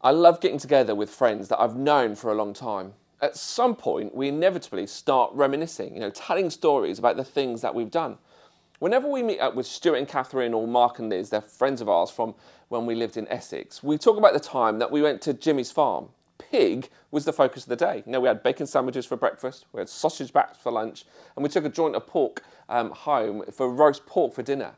I love getting together with friends that I've known for a long time. At some point, we inevitably start reminiscing, telling stories about the things that we've done. Whenever we meet up with Stuart and Catherine or Mark and Liz, they're friends of ours from when we lived in Essex, we talk about the time that we went to Jimmy's farm. Pig was the focus of the day. We had bacon sandwiches for breakfast, we had sausage bats for lunch, and we took a joint of pork home for roast pork for dinner.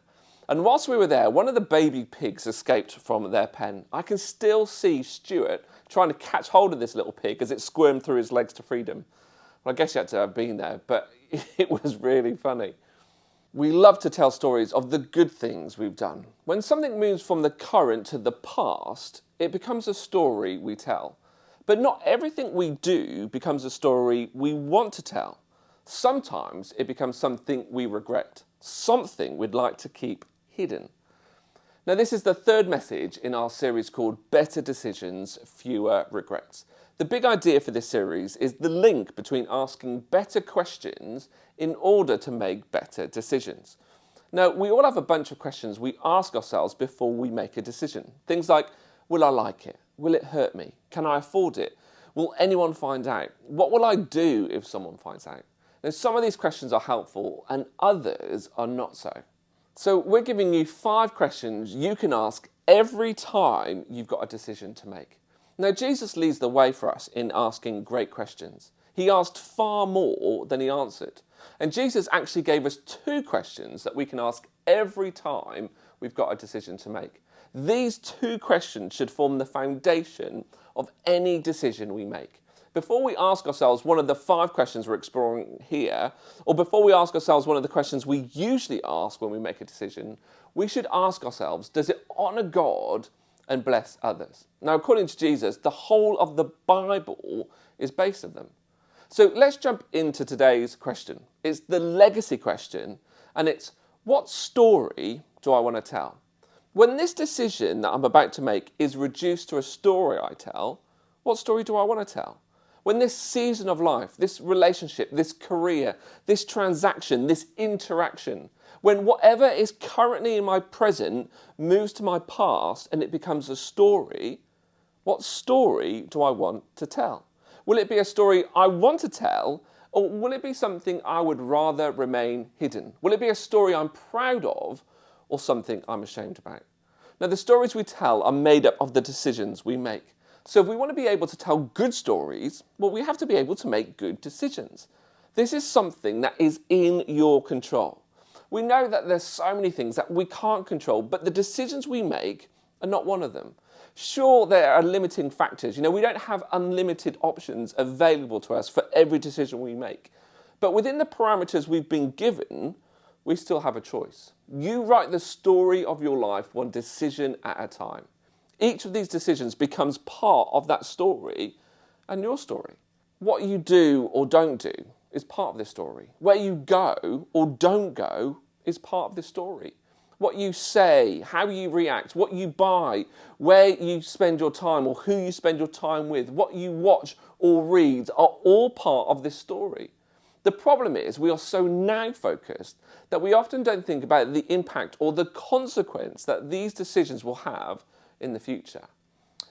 And whilst we were there, one of the baby pigs escaped from their pen. I can still see Stuart trying to catch hold of this little pig as it squirmed through his legs to freedom. Well, I guess you had to have been there, but it was really funny. We love to tell stories of the good things we've done. When something moves from the current to the past, it becomes a story we tell. But not everything we do becomes a story we want to tell. Sometimes it becomes something we regret, something we'd like to keep hidden. Now, this is the third message in our series called Better Decisions, Fewer Regrets. The big idea for this series is the link between asking better questions in order to make better decisions. Now, we all have a bunch of questions we ask ourselves before we make a decision. Things like, will I like it? Will it hurt me? Can I afford it? Will anyone find out? What will I do if someone finds out? Now, some of these questions are helpful and others are not so. So we're giving you 5 questions you can ask every time you've got a decision to make. Now, Jesus leads the way for us in asking great questions. He asked far more than he answered. And Jesus actually gave us 2 questions that we can ask every time we've got a decision to make. These 2 questions should form the foundation of any decision we make. Before we ask ourselves one of the 5 questions we're exploring here, or before we ask ourselves one of the questions we usually ask when we make a decision, we should ask ourselves, does it honour God and bless others? Now, according to Jesus, the whole of the Bible is based on them. So let's jump into today's question. It's the legacy question, and it's, what story do I want to tell? When this decision that I'm about to make is reduced to a story I tell, what story do I want to tell? When this season of life, this relationship, this career, this transaction, this interaction, when whatever is currently in my present moves to my past and it becomes a story, what story do I want to tell? Will it be a story I want to tell, or will it be something I would rather remain hidden? Will it be a story I'm proud of, or something I'm ashamed about? Now, the stories we tell are made up of the decisions we make. So if we want to be able to tell good stories, well, we have to be able to make good decisions. This is something that is in your control. We know that there's so many things that we can't control, but the decisions we make are not one of them. Sure, there are limiting factors. We don't have unlimited options available to us for every decision we make. But within the parameters we've been given, we still have a choice. You write the story of your life one decision at a time. Each of these decisions becomes part of that story and your story. What you do or don't do is part of this story. Where you go or don't go is part of this story. What you say, how you react, what you buy, where you spend your time or who you spend your time with, what you watch or read are all part of this story. The problem is we are so now focused that we often don't think about the impact or the consequence that these decisions will have in the future.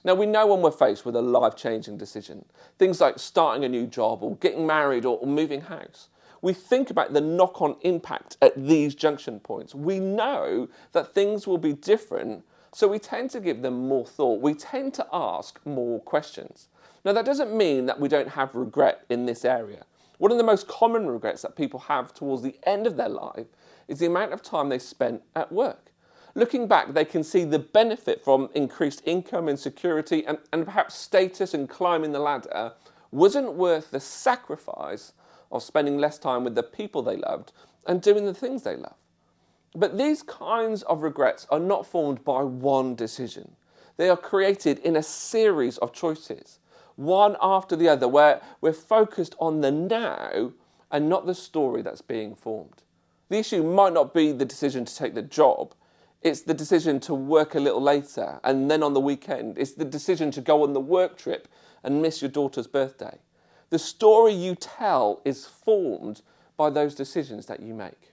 Now, we know when we're faced with a life-changing decision, things like starting a new job or getting married or moving house. We think about the knock-on impact at these junction points. We know that things will be different, so we tend to give them more thought. We tend to ask more questions. Now, that doesn't mean that we don't have regret in this area. One of the most common regrets that people have towards the end of their life is the amount of time they spent at work. Looking back, they can see the benefit from increased income and security and perhaps status and climbing the ladder wasn't worth the sacrifice of spending less time with the people they loved and doing the things they love. But these kinds of regrets are not formed by one decision. They are created in a series of choices, one after the other, where we're focused on the now and not the story that's being formed. The issue might not be the decision to take the job. It's the decision to work a little later and then on the weekend. It's the decision to go on the work trip and miss your daughter's birthday. The story you tell is formed by those decisions that you make.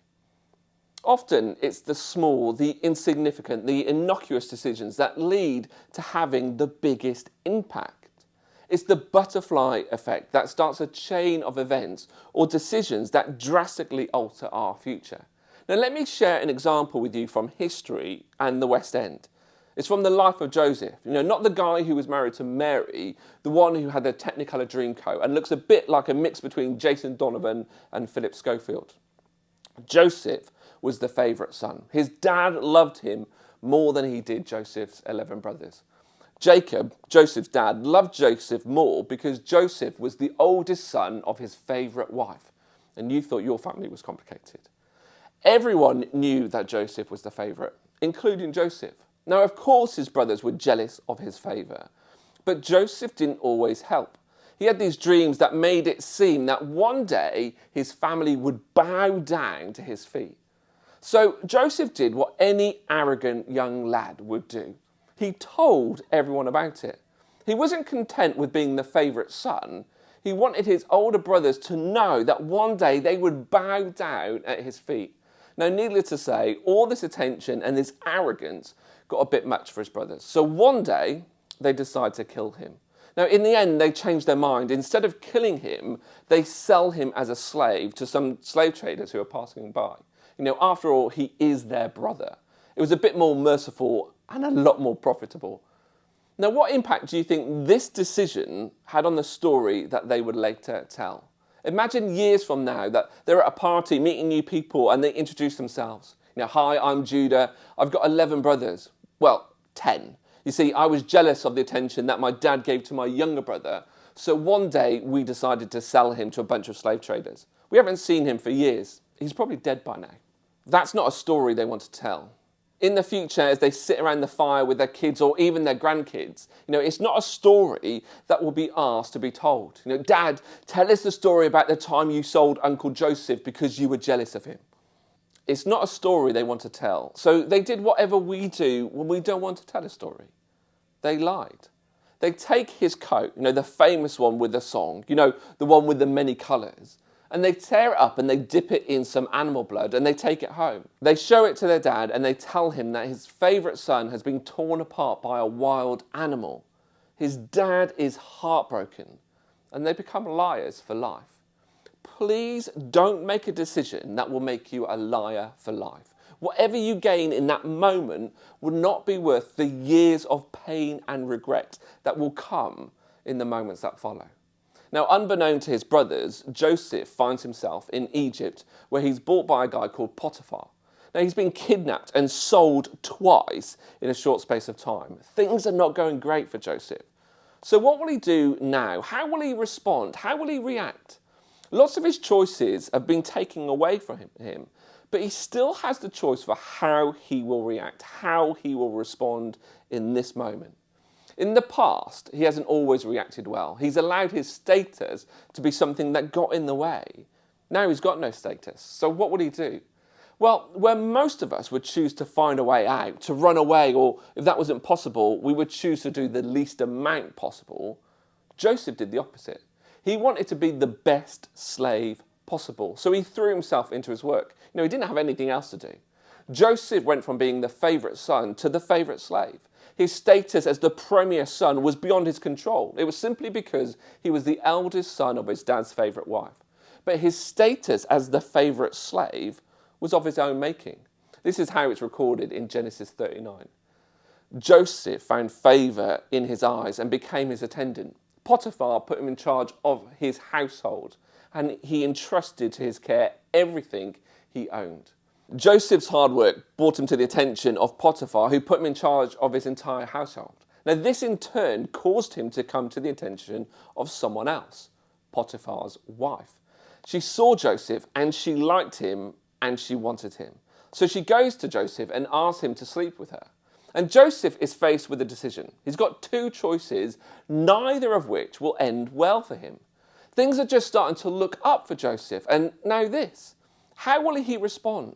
Often it's the small, the insignificant, the innocuous decisions that lead to having the biggest impact. It's the butterfly effect that starts a chain of events or decisions that drastically alter our future. Now, let me share an example with you from history and the West End. It's from the life of Joseph. Not the guy who was married to Mary, the one who had the Technicolor Dreamcoat and looks a bit like a mix between Jason Donovan and Philip Schofield. Joseph was the favourite son. His dad loved him more than he did Joseph's 11 brothers. Jacob, Joseph's dad, loved Joseph more because Joseph was the oldest son of his favourite wife. And you thought your family was complicated. Everyone knew that Joseph was the favourite, including Joseph. Now, of course, his brothers were jealous of his favour, but Joseph didn't always help. He had these dreams that made it seem that one day his family would bow down to his feet. So Joseph did what any arrogant young lad would do. He told everyone about it. He wasn't content with being the favourite son. He wanted his older brothers to know that one day they would bow down at his feet. Now, needless to say, all this attention and this arrogance got a bit much for his brothers. So one day, they decided to kill him. Now, in the end, they changed their mind. Instead of killing him, they sell him as a slave to some slave traders who are passing by. After all, he is their brother. It was a bit more merciful and a lot more profitable. Now, what impact do you think this decision had on the story that they would later tell? Imagine years from now that they're at a party meeting new people and they introduce themselves. Hi, I'm Judah. I've got 11 brothers. Well, 10. You see, I was jealous of the attention that my dad gave to my younger brother. So one day we decided to sell him to a bunch of slave traders. We haven't seen him for years. He's probably dead by now. That's not a story they want to tell. In the future, as they sit around the fire with their kids or even their grandkids, it's not a story that will be asked to be told. Dad, tell us the story about the time you sold Uncle Joseph because you were jealous of him. It's not a story they want to tell. So they did whatever we do when we don't want to tell a story. They lied. They take his coat, the famous one with the song, the one with the many colours, and they tear it up and they dip it in some animal blood and they take it home. They show it to their dad and they tell him that his favourite son has been torn apart by a wild animal. His dad is heartbroken and they become liars for life. Please don't make a decision that will make you a liar for life. Whatever you gain in that moment will not be worth the years of pain and regret that will come in the moments that follow. Now, unbeknown to his brothers, Joseph finds himself in Egypt, where he's bought by a guy called Potiphar. Now, he's been kidnapped and sold twice in a short space of time. Things are not going great for Joseph. So what will he do now? How will he respond? How will he react? Lots of his choices have been taken away from him, but he still has the choice for how he will react, how he will respond in this moment. In the past, he hasn't always reacted well. He's allowed his status to be something that got in the way. Now he's got no status. So what would he do? Well, where most of us would choose to find a way out, to run away, or if that wasn't possible, we would choose to do the least amount possible, Joseph did the opposite. He wanted to be the best slave possible. So he threw himself into his work. He didn't have anything else to do. Joseph went from being the favourite son to the favourite slave. His status as the premier son was beyond his control. It was simply because he was the eldest son of his dad's favourite wife. But his status as the favourite slave was of his own making. This is how it's recorded in Genesis 39. Joseph found favour in his eyes and became his attendant. Potiphar put him in charge of his household, and he entrusted to his care everything he owned. Joseph's hard work brought him to the attention of Potiphar, who put him in charge of his entire household. Now, this in turn caused him to come to the attention of someone else, Potiphar's wife. She saw Joseph and she liked him and she wanted him. So she goes to Joseph and asks him to sleep with her. And Joseph is faced with a decision. He's got two choices, neither of which will end well for him. Things are just starting to look up for Joseph. And now this. How will he respond?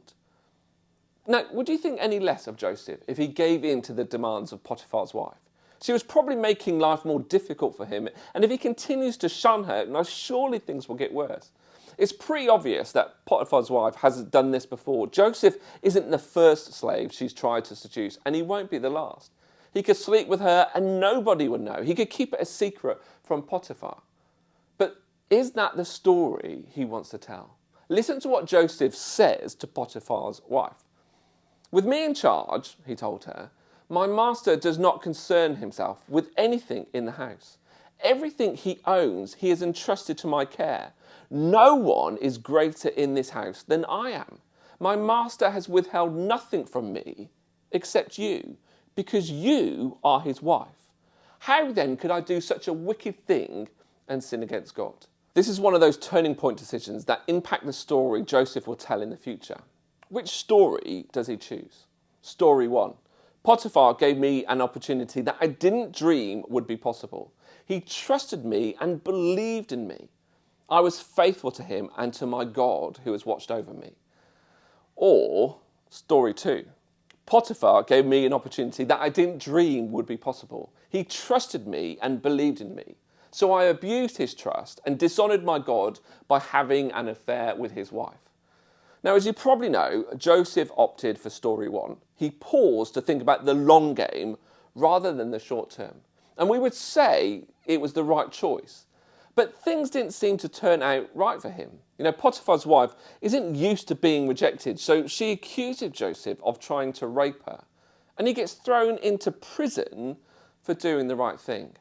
Now, would you think any less of Joseph if he gave in to the demands of Potiphar's wife? She was probably making life more difficult for him, and if he continues to shun her, now surely things will get worse. It's pretty obvious that Potiphar's wife hasn't done this before. Joseph isn't the first slave she's tried to seduce, and he won't be the last. He could sleep with her and nobody would know. He could keep it a secret from Potiphar. But is that the story he wants to tell? Listen to what Joseph says to Potiphar's wife. "With me in charge," he told her, "my master does not concern himself with anything in the house. Everything he owns he has entrusted to my care. No one is greater in this house than I am. My master has withheld nothing from me except you, because you are his wife. How then could I do such a wicked thing and sin against God?" This is one of those turning point decisions that impact the story Joseph will tell in the future. Which story does he choose? Story 1. Potiphar gave me an opportunity that I didn't dream would be possible. He trusted me and believed in me. I was faithful to him and to my God who has watched over me. Or story 2. Potiphar gave me an opportunity that I didn't dream would be possible. He trusted me and believed in me. So I abused his trust and dishonoured my God by having an affair with his wife. Now, as you probably know, Joseph opted for story 1. He paused to think about the long game rather than the short term. And we would say it was the right choice. But things didn't seem to turn out right for him. Potiphar's wife isn't used to being rejected, so she accuses Joseph of trying to rape her. And he gets thrown into prison for doing the right thing.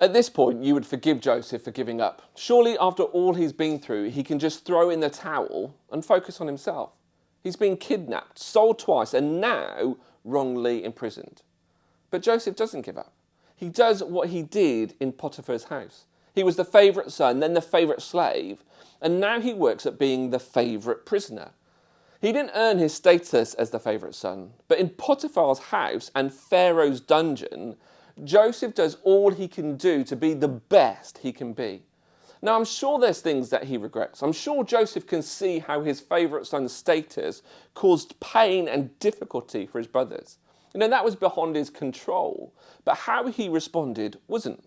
At this point, you would forgive Joseph for giving up. Surely, after all he's been through, he can just throw in the towel and focus on himself. He's been kidnapped, sold twice, and now wrongly imprisoned. But Joseph doesn't give up. He does what he did in Potiphar's house. He was the favourite son, then the favourite slave, and now he works at being the favourite prisoner. He didn't earn his status as the favourite son, but in Potiphar's house and Pharaoh's dungeon, Joseph does all he can do to be the best he can be. Now, I'm sure there's things that he regrets. I'm sure Joseph can see how his favourite son's status caused pain and difficulty for his brothers. That was beyond his control, but how he responded wasn't.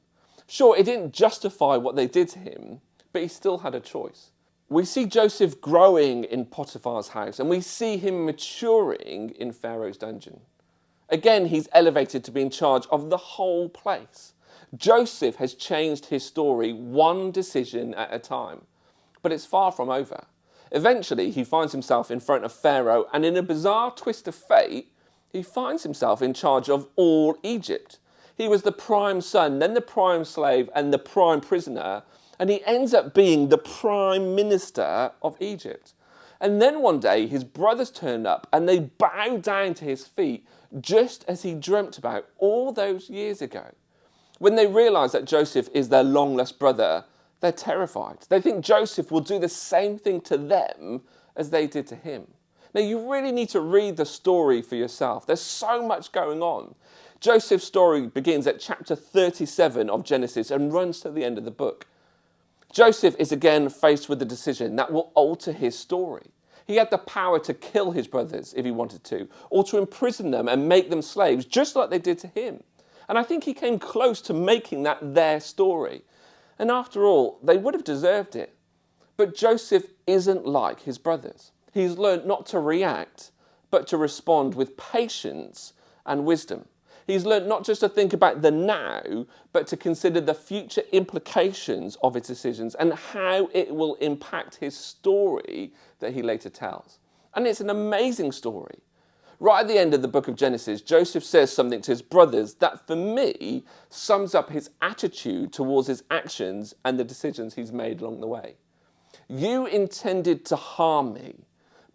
Sure, it didn't justify what they did to him, but he still had a choice. We see Joseph growing in Potiphar's house, and we see him maturing in Pharaoh's dungeon. Again, he's elevated to be in charge of the whole place. Joseph has changed his story one decision at a time, but it's far from over. Eventually, he finds himself in front of Pharaoh, and in a bizarre twist of fate, he finds himself in charge of all Egypt. He was the prime son, then the prime slave, and the prime prisoner, and he ends up being the prime minister of Egypt. And then one day, his brothers turn up, and they bow down to his feet, just as he dreamt about all those years ago. When they realise that Joseph is their long-lost brother, they're terrified. They think Joseph will do the same thing to them as they did to him. Now, you really need to read the story for yourself. There's so much going on. Joseph's story begins at chapter 37 of Genesis and runs to the end of the book. Joseph is again faced with a decision that will alter his story. He had the power to kill his brothers if he wanted to, or to imprison them and make them slaves, just like they did to him. And I think he came close to making that their story. And after all, they would have deserved it. But Joseph isn't like his brothers. He's learned not to react, but to respond with patience and wisdom. He's learned not just to think about the now, but to consider the future implications of his decisions and how it will impact his story that he later tells. And it's an amazing story. Right at the end of the book of Genesis, Joseph says something to his brothers that, for me, sums up his attitude towards his actions and the decisions he's made along the way. You intended to harm me,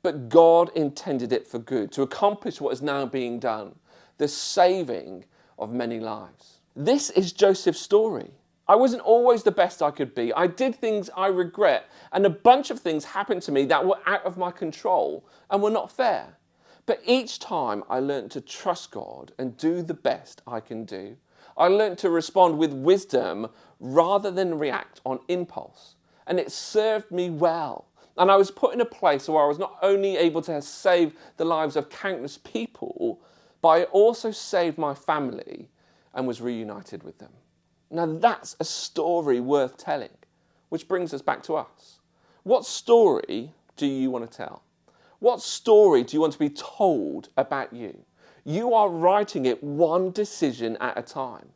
but God intended it for good, to accomplish what is now being done, the saving of many lives. This is Joseph's story. I wasn't always the best I could be. I did things I regret, and a bunch of things happened to me that were out of my control and were not fair. But each time I learned to trust God and do the best I can do. I learned to respond with wisdom rather than react on impulse. And it served me well. And I was put in a place where I was not only able to save the lives of countless people, but I also saved my family and was reunited with them. Now that's a story worth telling, which brings us back to us. What story do you want to tell? What story do you want to be told about you? You are writing it one decision at a time.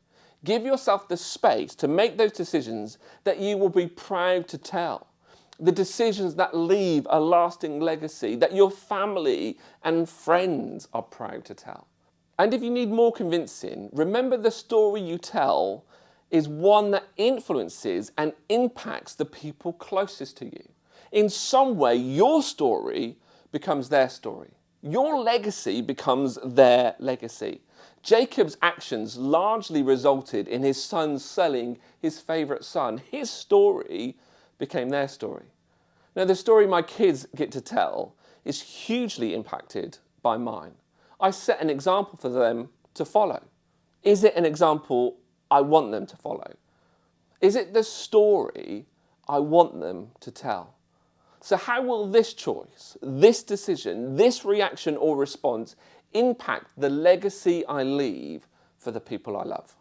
Give yourself the space to make those decisions that you will be proud to tell. The decisions that leave a lasting legacy that your family and friends are proud to tell. And if you need more convincing, remember the story you tell is one that influences and impacts the people closest to you. In some way, your story becomes their story. Your legacy becomes their legacy. Jacob's actions largely resulted in his son selling his favourite son. His story became their story. Now, the story my kids get to tell is hugely impacted by mine. I set an example for them to follow. Is it an example I want them to follow? Is it the story I want them to tell? So how will this choice, this decision, this reaction or response impact the legacy I leave for the people I love?